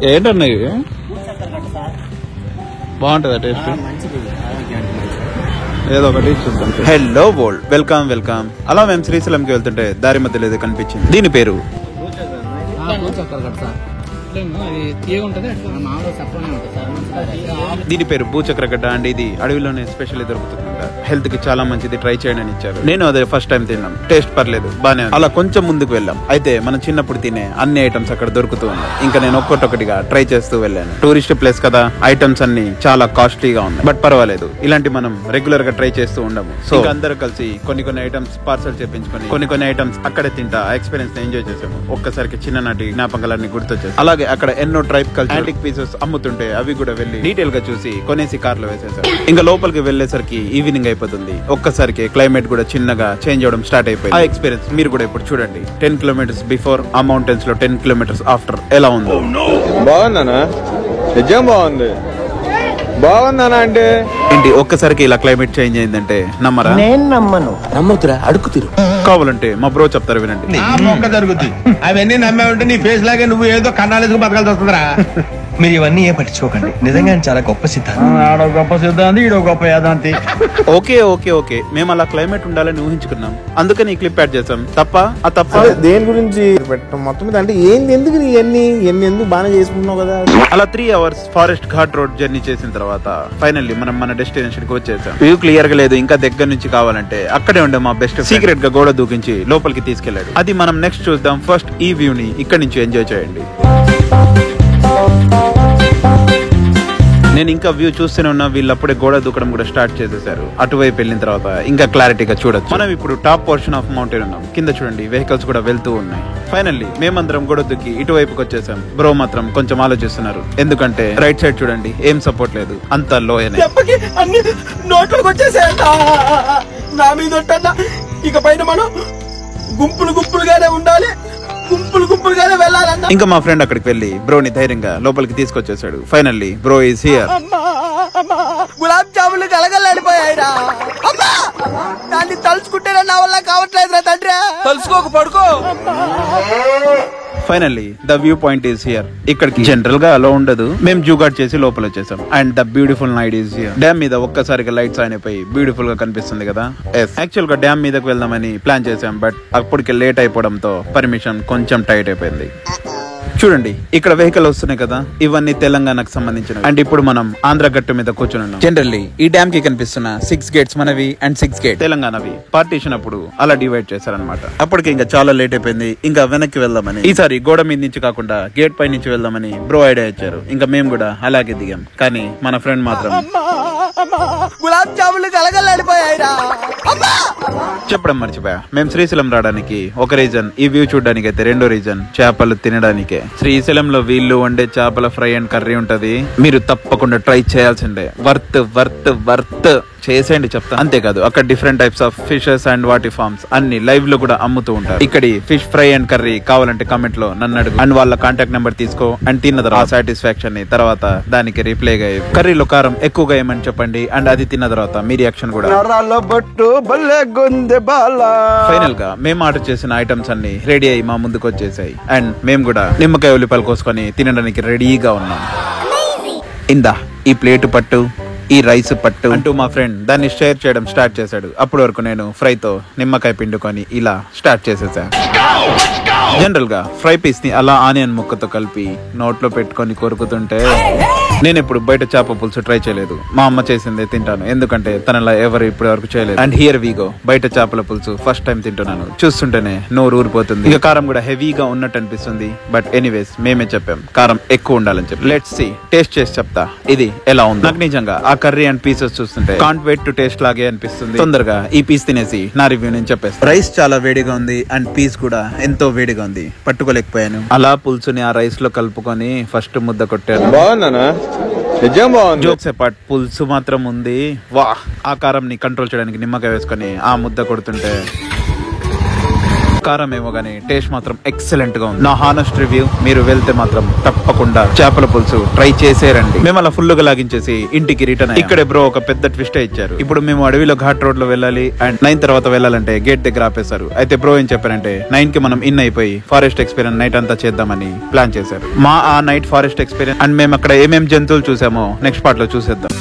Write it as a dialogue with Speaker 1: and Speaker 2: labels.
Speaker 1: ఏంటన్నా ఇవి? బాగుంటుందా టేస్ట్? ఏదో ఒకటి చూద్దాం. Hello world, welcome welcome. అలా మేము శ్రీశైలంకి వెళ్తుంటే దారి మధ్యలో ఏదో కనిపించింది. దీని పేరు భూచక్రగడ్డ అండి. ఇది అడవిలోనే స్పెషల్ దొరుకుతుంది. హెల్త్ కి చాలా మంచిది, ట్రై చేయండి అని ఇచ్చారు. నేను అదే ఫస్ట్ టైం తిన్నాం. టేస్ట్ పర్లేదు, బానే. అలా కొంచెం ముందుకు వెళ్ళాం. అయితే మనం చిన్నప్పుడు తినే అన్ని ఐటమ్స్ అక్కడ దొరుకుతూ ఉన్నాయి. ఇంకా నేను ఒక్కొక్కటిగా ట్రై చేస్తూ వెళ్ళాను. టూరిస్ట్ ప్లేస్ కదా, ఐటమ్స్ అన్ని చాలా కాస్ట్లీగా ఉన్నాయి. బట్ పర్వాలేదు, ఇలాంటి మనం రెగ్యులర్ గా ట్రై చేస్తూ ఉండము. సో అందరూ కలిసి కొన్ని ఐటమ్స్ పార్సల్ చేపించుకొని కొన్ని ఐటమ్స్ అక్కడే తింటా ఎక్స్పీరియన్స్ ఎంజాయ్ చేసాము. ఒక్కసారికి చిన్ననాటి జ్ఞాపకాలన్నీ గుర్తొచ్చాయి. అలాగే అక్కడ ఎన్నో ట్రైబ్ కల్చర్ పీసెస్ అమ్ముతుంటే అవి కూడా వెళ్ళి డీటెయిల్ గా చూసి కొనేసి కార్లో వేసేసారు. ఇంకా లోపలికి వెళ్లేసరికి ఈవినింగ్ అయిపోతుంది. ఒక్కసారికి క్లైమేట్ కూడా చిన్నగా చేంజ్ అవడం స్టార్ట్ అయిపోయింది. ఆ ఎక్స్పీరియన్స్ మీరు కూడా ఇప్పుడు చూడండి. 10 కిలోమీటర్స్ బిఫోర్, ఆ మౌంటైన్స్ లో 10 కిలోమీటర్స్ ఆఫ్టర్ ఎలా ఉందో.
Speaker 2: బాగుందనా? నిజం బాగుంది. బాగుందనా అంటే
Speaker 1: ఏంటి, ఒక్కసారికి ఇలా క్లైమేట్ చేంజ్ అయిందంటే నమ్మరా?
Speaker 3: నేను నమ్మను. నమ్మతురా, అడుగుతురు.
Speaker 1: కావాలంటే మా బ్రో చెప్తారు, వినండి.
Speaker 2: జరుగుతుంది. అవన్నీ నమ్మే ఉంటే నీ ఫేస్ లాగే నువ్వు ఏదో కన్నాలేసుకు బతకాల్సి వస్తుందిరా.
Speaker 3: మీరు ఇవన్నీ ఏ పట్టించుకోకండి. నిజంగా చాలా గొప్ప సిద్ధాంతి.
Speaker 2: గొప్ప సిద్ధాంతి, ఈడో గొప్ప యాదాంతి.
Speaker 1: ఓకే ఓకే ఓకే, మేము అలా క్లైమేట్ ఉండాలని ఊహించుకున్నాం, అందుకని ఈ క్లిప్ యాడ్ చేసాం. తప్ప ఆ తప్ప
Speaker 4: దేని గురించి పెట్టడం మొత్తం మీద అంటే ఏంది, ఎందుకు ఎన్ని ఎందుకు బాగా చేసుకుంటున్నావు కదా.
Speaker 1: అలా 3 hours forest ghat road journey చేసిన తర్వాత ఫైనల్లీ మనం మన డెస్టినేషన్ కి వచ్చేసాం. వ్యూ క్లియర్ గా లేదు, ఇంకా దగ్గర నుంచి కావాలంటే అక్కడే ఉండే మా బెస్ట్ సీక్రెట్ గా గోడ దూకించి లోపలికి తీసుకెళ్లాడు. అది మనం నెక్స్ట్ చూద్దాం. ఫస్ట్ ఈ వ్యూ ని ఇక్కడ నుంచి ఎంజాయ్ చేయండి. నేను ఇంకా వ్యూ చూస్తూనే ఉన్నా, వీళ్ళు అప్పుడే గోడ దూకడం కూడా స్టార్ట్ చేసేసారు. అటువైపు వెళ్ళిన తర్వాత ఇంకా క్లారిటీగా చూడొచ్చు. మనం ఇప్పుడు టాప్ పోర్షన్ ఆఫ్ మౌంటైన్ ఉన్నాం. కింద చూడండి, వెహికల్స్ కూడా వెళ్తూ ఉన్నాయి. ఫైనల్లీ మేమందరం గోడ దూకి ఇటువైపుకి వచ్చేసాం. బ్రో మాత్రం కొంచెం ఆలోచిస్తున్నారు, ఎందుకంటే రైట్ సైడ్ చూడండి ఏం సపోర్ట్ లేదు, అంత లోయనే.
Speaker 3: నోట్లోకి వచ్చేసాయంట నా మీద. ఇక పైన మనం గుంపులుగానే ఉండాలి, గుంపులుగానే వెళ్ళాలన్న.
Speaker 1: ఇంకా మా ఫ్రెండ్ అక్కడికి వెళ్ళి బ్రోని ధైర్యంగా లోపలికి తీసుకొచ్చేసాడు. Finally bro is here.
Speaker 3: గులాబ్ జాములు కలగలాడిపోయాయిరా. దాన్ని తలుచుకుంటేనే నా వల్ల కావట్లేదురా తండ్రి. తలుచుకోక పడుకో.
Speaker 1: Finally the view point is here. ఇక్కడికి జనరల్ గా అలో ఉండదు. మేము జూగాడ్ చేసి లోపల వచ్చేసాం. And the beautiful night is here. Dam మీద ఒక్కసారిగా లైట్స్ అయిపోయి బ్యూటిఫుల్ గా కనిపిస్తుంది కదా. యాక్చువల్ గా డ్యామ్ మీదకి వెళ్దామని ప్లాన్ చేసాం, బట్ అప్పటికి లేట్ అయిపోవడంతో పర్మిషన్ కొంచెం టైట్ అయిపోయింది. చూడండి, ఇక్కడ వెహికల్ వస్తున్నాయి కదా, ఇవన్నీ తెలంగాణకు సంబంధించినవి. అండ్ ఇప్పుడు మనం ఆంధ్ర గట్టు మీద కూర్చుని ఉన్నాం. జనరల్లీ ఈ డ్యామ్ కి కనిపిస్తున్న 6 గేట్స్ మనవి అండ్ 6 గేట్ తెలంగాణవి. పార్టీషన్ అప్పుడు అలా డివైడ్ చేశారనమాట. అప్పటికి ఇంకా చాలా లేట్ అయిపోయింది. ఇంకా వెనక్కి వెళ్దామని, ఈసారి గోడ మీద నుంచి కాకుండా గేట్ పై నుంచి వెళ్దామని బ్రో ఐడియా ఇచ్చారు. ఇంకా మేము కూడా అలాగే దిగాం. కానీ మన ఫ్రెండ్ మాత్రం
Speaker 3: గులాబ్ జాములు కలగలాడిపోయాయిరా.
Speaker 1: చెప్పడం మర్చిపోయా, మేము శ్రీశైలం రావడానికి ఒక రీజన్, ఈ వ్యూ చూడడానికి అయితే రెండో రీజన్ చేపలు తినడానికే. శ్రీశైలంలో వీళ్ళు వండే చేపల ఫ్రై అండ్ కర్రీ ఉంటది, మీరు తప్పకుండా ట్రై చేయాల్సిందే. వర్త్ చేసేయండి చెప్తా. అంతేకాదు అక్కడ different types of fishes and వాటి ఫార్మ్స్ అన్ని లైవ్ లో కూడా అమ్ముతూ ఉంటారు. ఇక్కడి ఫిష్ ఫ్రై అండ్ కర్రీ కావాలంటే కామెంట్ లో నన్ను అడుగు, అండ్ వాళ్ళ కాంటాక్ట్ నెంబర్ తీసుకో. అండ్ తిన్న తర్వాత సాటిస్ఫాక్షన్ ని తర్వాత దానికి రిప్లైగా కర్రీలో కారం ఎక్కువగా ఏమని చెప్పండి. అండ్ అది తిన్న తర్వాత మీ రియాక్షన్ కూడా. ఫైనల్ గా మేము ఆర్డర్ చేసిన ఐటమ్స్ అన్ని రెడీ అయ్యి మా ముందుకు వచ్చేసాయి. అండ్ మేము కూడా నిమ్మకాయ ఉల్లిపాయలు కోసుకొని తినడానికి రెడీగా ఉన్నాం. ఇందా ఈ ప్లేట్ పట్టు, ఈ రైస్ పట్టు అంటూ మా ఫ్రెండ్ దాన్ని షేర్ చేయడం స్టార్ట్ చేశాడు. అప్పటి వరకు నేను ఫ్రైతో నిమ్మకాయ పిండుకొని ఇలా స్టార్ట్ చేసేసాను. జనరల్ గా ఫ్రై పీస్ ని అలా ఆనియన్ ముక్కతో కలిపి నోట్లో పెట్టుకొని కొరుకుతుంటే, నేను ఇప్పుడు బయట చేప పులుసు ట్రై చేయలేదు. మా అమ్మ చేసిందే తింటాను, ఎందుకంటే తనలా ఎవరు ఇప్పటి వరకు చేయలేదు. అండ్ హియర్ వి గో, బయట చేపల పులుసు ఫస్ట్ టైం తింటున్నాను. చూస్తుంటేనే నోరు ఊరిపోతుంది. ఇక కారం కూడా హెవీగా ఉన్నట్టు అనిపిస్తుంది. బట్ ఎనీవేస్ మేమే చెప్పాం కారం ఎక్కువ ఉండాలని చెప్పి. లెట్స్ సీ, టేస్ట్ చేసి చెప్తా ఇది ఎలా ఉంది. నాకు నిజంగా ఆ కర్రీ అండ్ పీసెస్ చూస్తుంటే కాంట్ వెయిట్ టు టేస్ట్ లాగే అనిపిస్తుంది. తొందరగా ఈ పీస్ తినేసి నా రివ్యూ నేను చెప్పేస్తాను. రైస్ చాలా వేడిగా ఉంది అండ్ పీస్ కూడా ఎంతో వేడిగా ఉంది, పట్టుకోలేకపోయాను. అలా పులుసుని ఆ రైస్ లో కలుపుకొని ఫస్ట్ ముద్ద కొట్టాను.
Speaker 2: బాగుందనా? నిజం బాగుంది.
Speaker 1: జోక్స్ అపార్ట్, పులుసు మాత్రం ఉంది. వా, ఆ కారం ని కంట్రోల్ చేయడానికి నిమ్మకాయ వేసుకొని ఆ ముద్ద కొడుతుంటే కారం ఏమో గానీ టేస్ట్ మాత్రం ఎక్సలెంట్ గా ఉంది. నా హానెస్ట్ రివ్యూ, మీరు వెళ్తే మాత్రం తప్పకుండా చేపల పులుసు ట్రై చేసేరండి. మేము అలా ఫుల్ గా లాగించేసి ఇంటికి రిటర్న్. ఇక్కడే బ్రో ఒక పెద్ద ట్విస్ట్ ఇచ్చారు. ఇప్పుడు మేము అడవిలో ఘాట్ రోడ్ లో వెళ్ళాలి అండ్ 9 తర్వాత వెళ్ళాలంటే గేట్ దగ్గర ఆపేశారు. అయితే బ్రో ఏం చెప్పారంటే 9 కి మనం ఇన్ అయిపోయి ఫారెస్ట్ ఎక్స్పీరియన్స్ నైట్ అంతా చేద్దామని ప్లాన్ చేశారు. మా ఆ నైట్ ఫారెస్ట్ ఎక్స్పీరియన్స్ అండ్ మేము అక్కడ ఏమేం జంతువులు చూసామో నెక్స్ట్ పార్ట్ లో చూసేద్దాం.